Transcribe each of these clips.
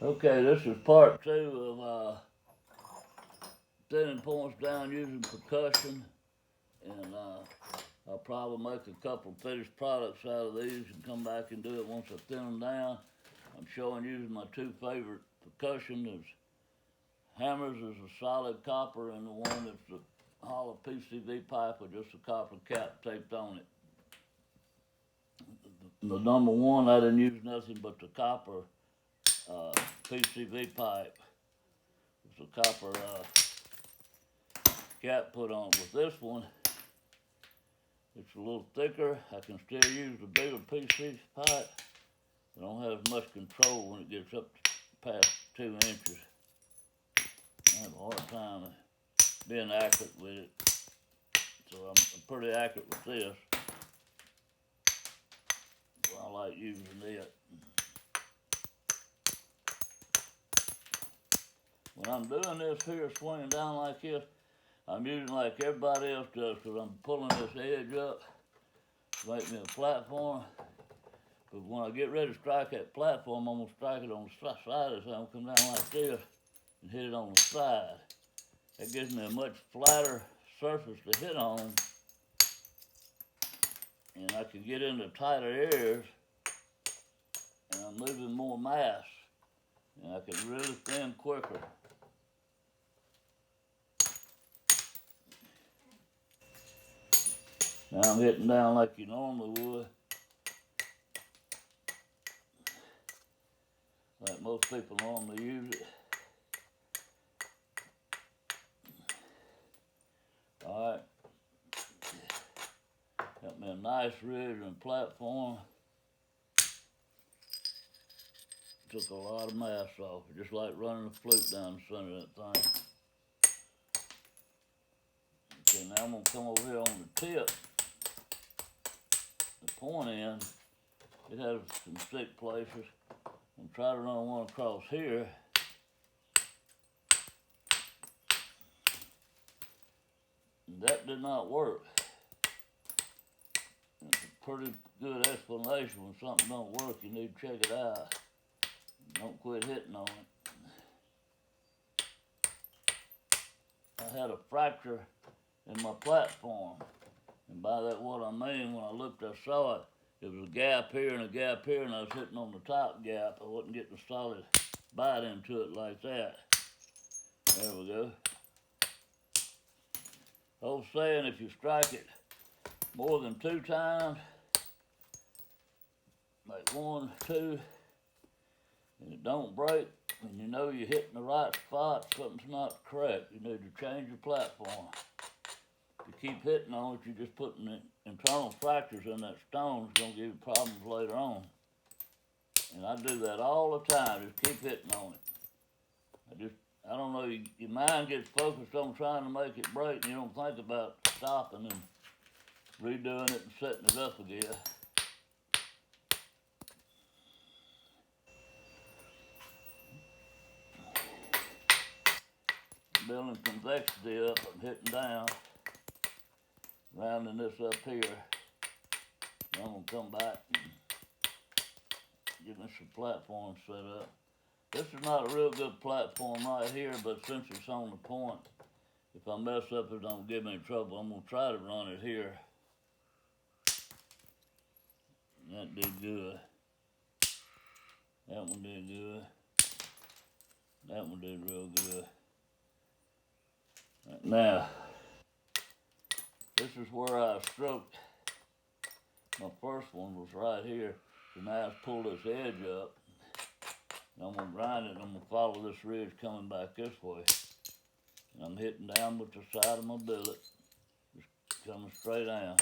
Okay, this is part two of thinning points down using percussion, and I'll probably make a couple finished products out of these and come back and do it once I thin them down. I'm showing using my two favorite percussion. There's hammers is a solid copper, and the one that's the hollow PCV pipe with just a copper cap taped on it. The number one, I didn't use nothing but the copper PCV pipe. It's a copper cap put on. With this one, it's a little thicker. I can still use the bigger PC pipe. I don't have as much control when it gets up past 2 inches. I have a hard time being accurate with it. So I'm pretty accurate with this. So I like using it. When I'm doing this here, swinging down like this, I'm using like everybody else does, because I'm pulling this edge up to make me a platform. But when I get ready to strike that platform, I'm going to strike it on the side of this. I'm going to come down like this and hit it on the side. That gives me a much flatter surface to hit on, and I can get into tighter areas, and I'm moving more mass, and I can really thin quicker. Now I'm hitting down like you normally would, like most people normally use it. Alright, got me a nice ridge and platform. Took a lot of mass off, just like running a flute down the center of that thing. Okay, now I'm going to come over here on the tip, the point end. It has some thick places. I'm going to try to run one across here. And that did not work. It's a pretty good explanation. When something don't work, you need to check it out. Don't quit hitting on it. I had a fracture in my platform. And by that what I mean, when I looked I saw it, there was a gap here and a gap here, and I was hitting on the top gap. I wasn't getting a solid bite into it like that. There we go. Old saying, if you strike it more than 2 times, like 1, 2, and it don't break, and you know you're hitting the right spot, something's not correct. You need to change your platform. If you keep hitting on it, you're just putting internal fractures in that stone. It's going to give you problems later on. And I do that all the time, just keep hitting on it. I don't know, your mind gets focused on trying to make it break, and you don't think about stopping and redoing it and setting it up again. Building convexity up, I'm hitting down, rounding this up here. Then I'm going to come back and get me some platform set up. This is not a real good platform right here, but since it's on the point, if I mess up, it don't give me any trouble. I'm going to try to run it here. That did good. That one did good. That one did real good. Now, this is where I stroked. My first one was right here. So now I pull this edge up. And I'm going to grind it, and I'm going to follow this ridge coming back this way. And I'm hitting down with the side of my billet, just coming straight down.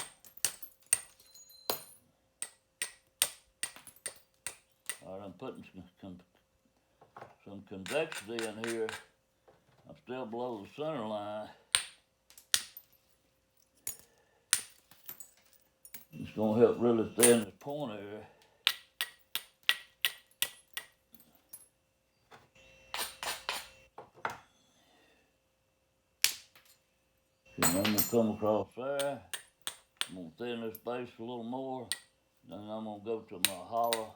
All right, I'm putting some convexity in here. I'm still below the center line. It's going to help really thin this point area. And I'm going to come across there. I'm going to thin this base a little more. Then I'm going to go to my hollow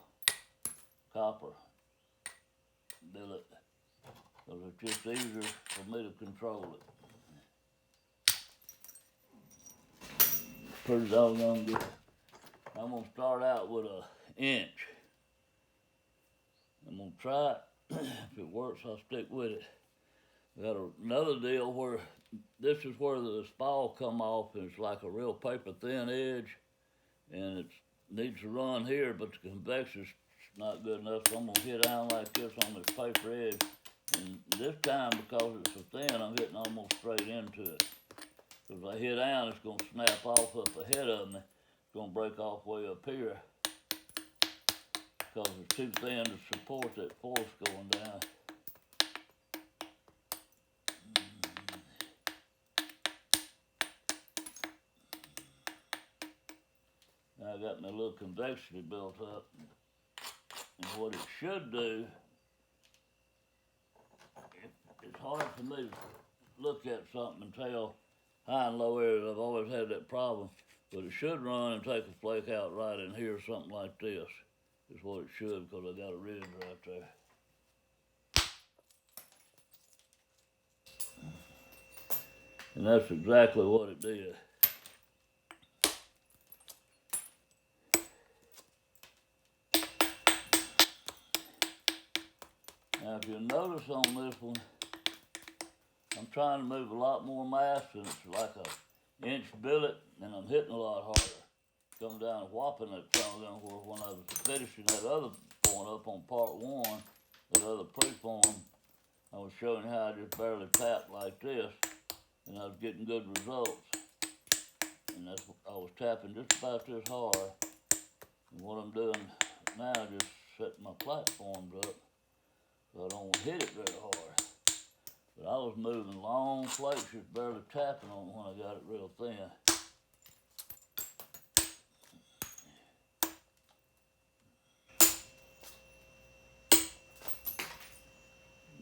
copper billet, because it's just easier for me to control it. Pretty doggone good. I'm going to start out with an inch. I'm going to try it. If it works, I'll stick with it. We got another deal where this is where the spall come off, and it's like a real paper thin edge, and it needs to run here, but the convexion's not good enough, so I'm going to hit down like this on this paper edge. And this time, because it's so thin, I'm hitting almost straight into it. So if I hit down, it's going to snap off up ahead of me. It's going to break off way up here, because it's too thin to support that force going down. Now I got my little convexity built up. And what it should do, it's hard for me to look at something and tell high and low areas. I've always had that problem. But it should run and take a flake out right in here, something like this. Is what it should, because I got a ridge right there. And that's exactly what it did. Now if you'll notice on this one, I'm trying to move a lot more mass, and it's like an inch billet, and I'm hitting a lot harder. Come down and whopping that some of them, where when I was finishing that other point up on part one, that other preform, I was showing how I just barely tapped like this, and I was getting good results. And that's, I was tapping just about this hard. And what I'm doing now is just setting my platforms up, so I don't hit it very hard. But I was moving long flakes, just barely tapping on it when I got it real thin.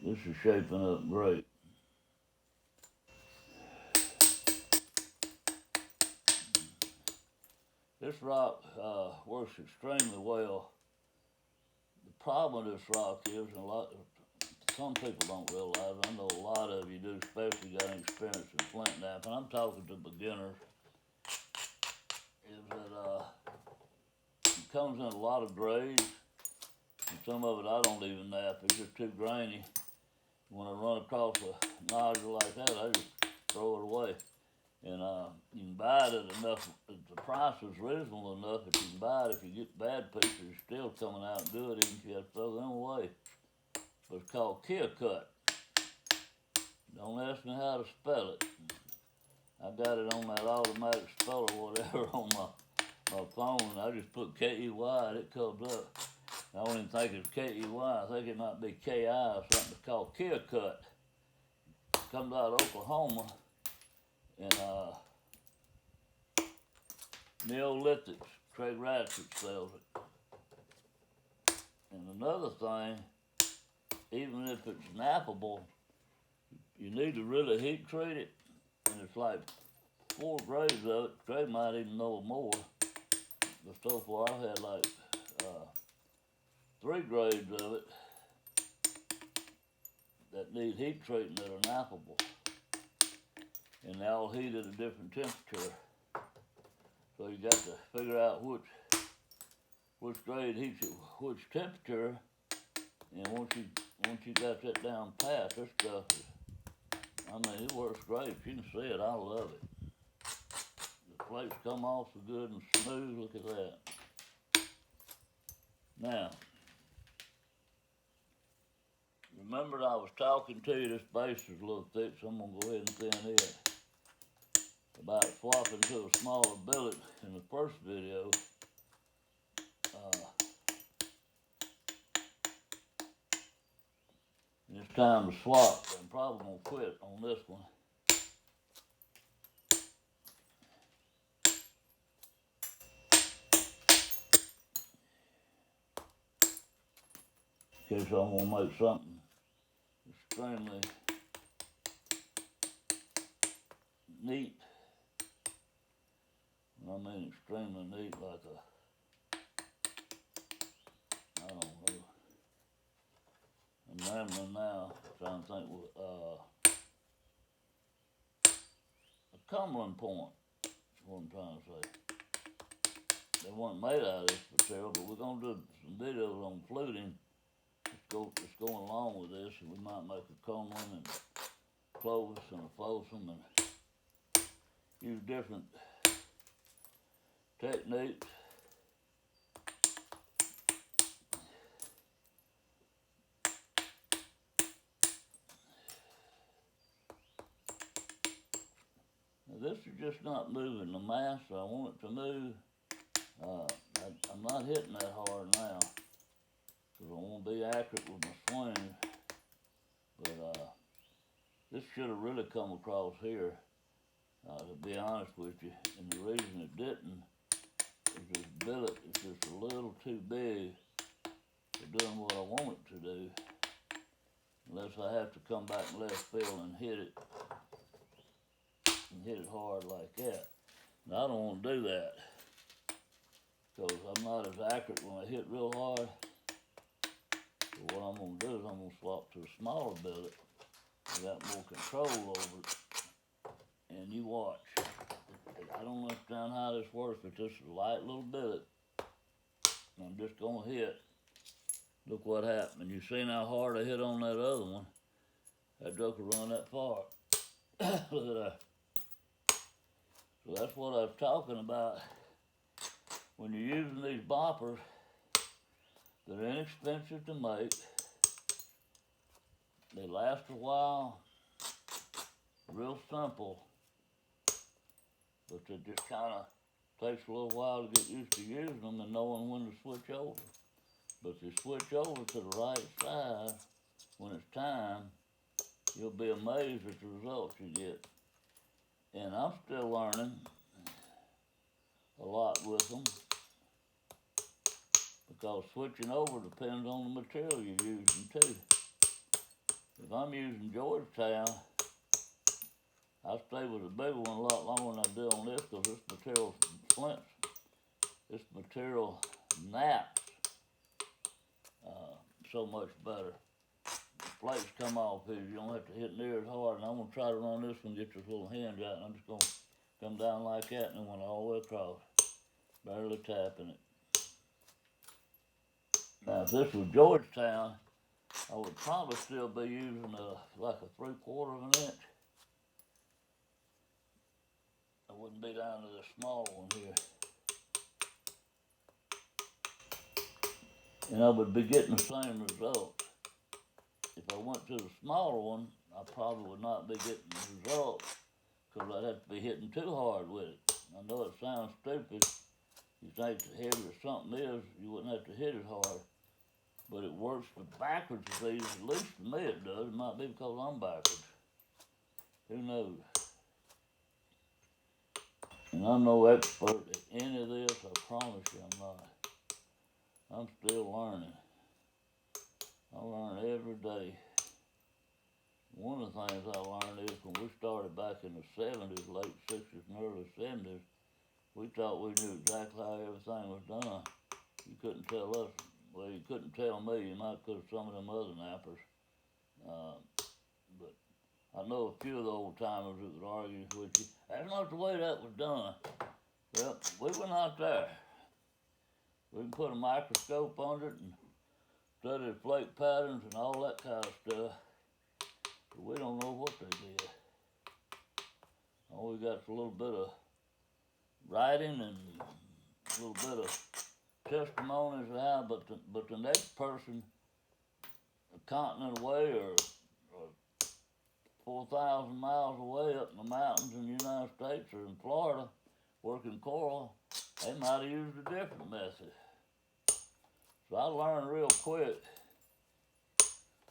This is shaping up great. This rock works extremely well. The problem with this rock is, some people don't realize, I know a lot of you do, especially got experience in flint knapping. I'm talking to beginners. Is that it comes in a lot of grades, and some of it I don't even nap. It's just too grainy. When I run across a nodule like that, I just throw it away. And you can buy it at enough, the price is reasonable enough that you can buy it. If you get bad pieces, it's still coming out good, even if you have to throw them away. But it's called Keokuk. Don't ask me how to spell it. I got it on that automatic speller, whatever, on my phone, and I just put K-E-Y, and it comes up. I don't even think it's K-E-Y. I think it might be K-I or something. It's called Keokuk. It comes out of Oklahoma, and Neolithics, Craig Ratchet sells it. And another thing, even if it's nappable, you need to really heat treat it, and it's like 4 grades of it. Craig might even know more, but so far I've had like 3 grades of it that need heat treating that are nappable, and they all heat at a different temperature. So you got to figure out which grade heats at which temperature, and once you got that down pat, this stuff is, I mean, it works great. If you can see it, I love it. The flakes come off so good and smooth. Look at that. Now, remember I was talking to you, this base is a little thick, so I'm going to go ahead and thin it. About swapping to a smaller billet in the first video. And it's time to swap. I'm probably going to quit on this one. In case I want to make something extremely neat. I mean extremely neat, like a, I don't know, a rambling now, trying to think a Cumberland point is what I'm trying to say. They weren't made out of this material, but we're gonna do some videos on fluting. It's going along with this, and we might make a Cumberland and Clovis and a Folsom and use different techniques. Now this is just not moving the mass, so I want it to move. I'm not hitting that hard now, because I want to be accurate with my swing, but this should have really come across here, to be honest with you, and the reason it didn't is this billet is just a little too big for doing what I want it to do, unless I have to come back in left field and hit it hard like that. Now I don't want to do that, because I'm not as accurate when I hit real hard. So what I'm going to do is I'm going to swap to a smaller billet. I got more control over it. And you watch. I don't understand how this works, but this is a light little billet. And I'm just going to hit. Look what happened. You seen how hard I hit on that other one. That joker run that far. Look at that. So that's what I was talking about. When you're using these boppers, they're inexpensive to make. They last a while. Real simple. But it just kind of takes a little while to get used to using them and knowing when to switch over. But if you switch over to the right side when it's time, you'll be amazed at the results you get. And I'm still learning a lot with them, because switching over depends on the material you're using too. If I'm using Georgetown, I stay with the bigger one a lot longer than I do on this, because this material flints. This material naps so much better. The flakes come off here. You don't have to hit near as hard. And I'm going to try to run this one, get this little hinge out, and I'm just going to come down like that and then went all the way across, barely tapping it. Now, if this was Georgetown, I would probably still be using like a 3/4 of an inch. I wouldn't be down to the small one here. And I would be getting the same result. If I went to the smaller one, I probably would not be getting the result, because I'd have to be hitting too hard with it. I know it sounds stupid. You think the heavier something is, you wouldn't have to hit it hard. But it works for backwards disease, at least for me it does. It might be because I'm backwards. Who knows? And I'm no expert at any of this, I promise you I'm not. I'm still learning. I learn every day. One of the things I learned is when we started back in the 70s, late 60s and early 70s, we thought we knew exactly how everything was done. You couldn't tell us. Well, you couldn't tell me. You might could have some of them other nappers. But I know a few of the old timers that would argue with you. That's not the way that was done. Well, we were not there. We can put a microscope under it and study the flake patterns and all that kind of stuff. But we don't know what they did. All we got is a little bit of writing and a little bit of testimonies of how, but the next person a continent away or 4,000 miles away up in the mountains in the United States or in Florida working coral, they might have used a different method. So I learned real quick.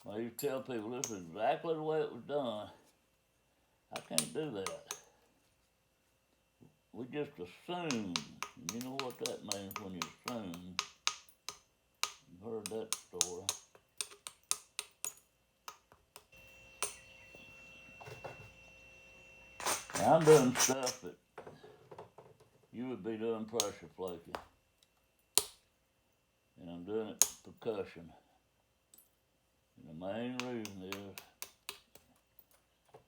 When I used to tell people this is exactly the way it was done, I can't do that. We just assume. You know what that means when you assume. You've heard that story. Now I'm doing stuff that you would be doing pressure flaking. And I'm doing it percussion. And The main reason is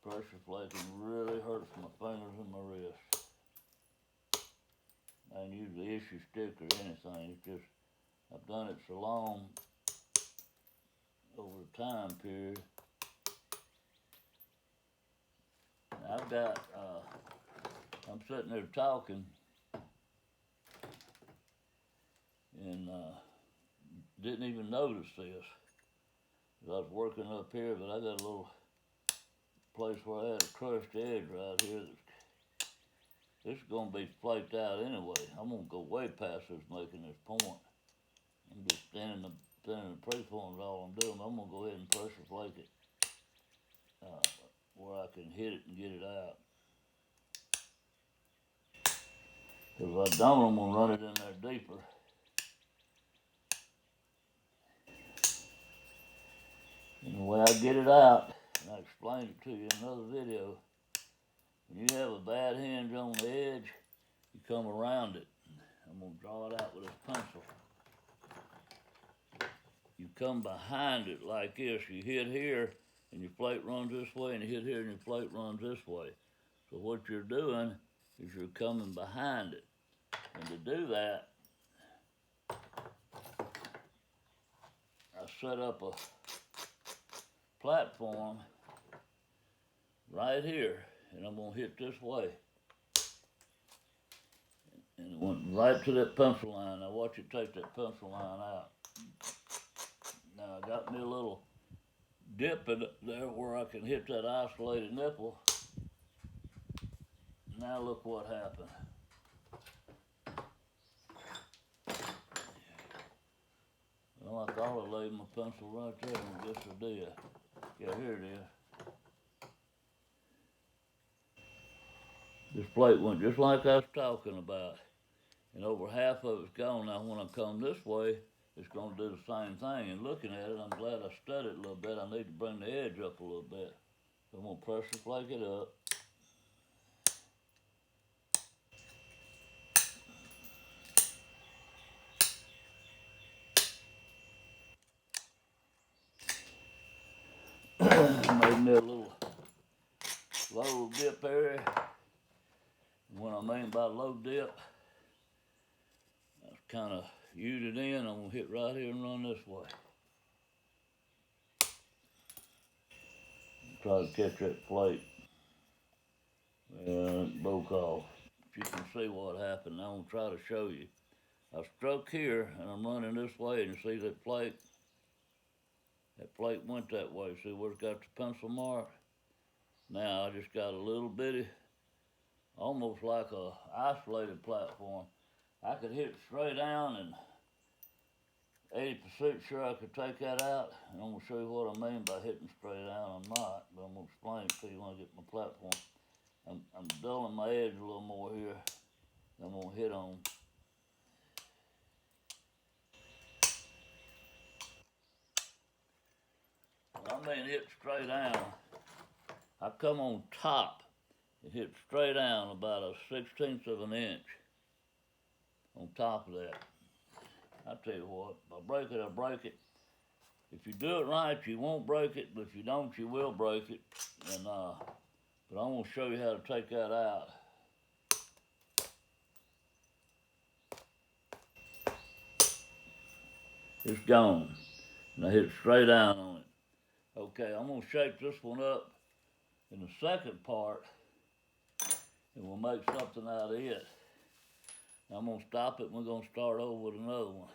pressure flaking really hurts my fingers and my wrist. I ain't use the issue stick or anything. It's just I've done it so long over the time period. I've got, I'm sitting there talking and didn't even notice this. I was working up here, but I got a little place where I had a crushed edge right here. This is going to be flaked out anyway. I'm going to go way past this making this point. I'm just thinning the preform is all I'm doing. I'm going to go ahead and pressure flake it where I can hit it and get it out. Because if I don't, I'm going to run it in there deeper. And the way I get it out, and I explained it to you in another video, when you have a bad hinge on the edge, you come around it. I'm going to draw it out with this pencil. You come behind it like this. You hit here, and your plate runs this way, and you hit here, and your plate runs this way. So what you're doing is you're coming behind it. And to do that, I set up a platform right here, and I'm going to hit this way. And it went right to that pencil line. Now watch it take that pencil line out. Now I got me a little dip in it there where I can hit that isolated nipple. Now look what happened. Well, I thought I laid my pencil right there, and I guess I did. Yeah, here it is. This plate went just like I was talking about. And over half of it's gone. Now when I come this way, it's going to do the same thing. And looking at it, I'm glad I studied it a little bit. I need to bring the edge up a little bit. So I'm going to pressure flake it up. Made me a little low dip area. And what I mean by low dip, I kind of use it in. I'm going to hit right here and run this way. Try to catch that plate. And it broke off. You can see what happened. I'm going to try to show you. I struck here and I'm running this way, and you see that plate? That plate went that way. See where it's got the pencil mark? Now I just got a little bitty, almost like a isolated platform. I could hit straight down and 80% sure I could take that out. And I'm gonna show you what I mean by hitting straight down. I'm not, but I'm gonna explain it to you when I get my platform. I'm dulling my edge a little more here. I'm gonna hit on. I mean hit straight down. I come on top and hit straight down about a 1/16 of an inch on top of that. I tell you what, if I break it, I break it. If you do it right, you won't break it, but if you don't, you will break it. And but I'm gonna show you how to take that out. It's gone. And I hit straight down on it. Okay, I'm gonna shake this one up in the second part, and we'll make something out of it. Now I'm gonna stop it, and we're gonna start over with another one.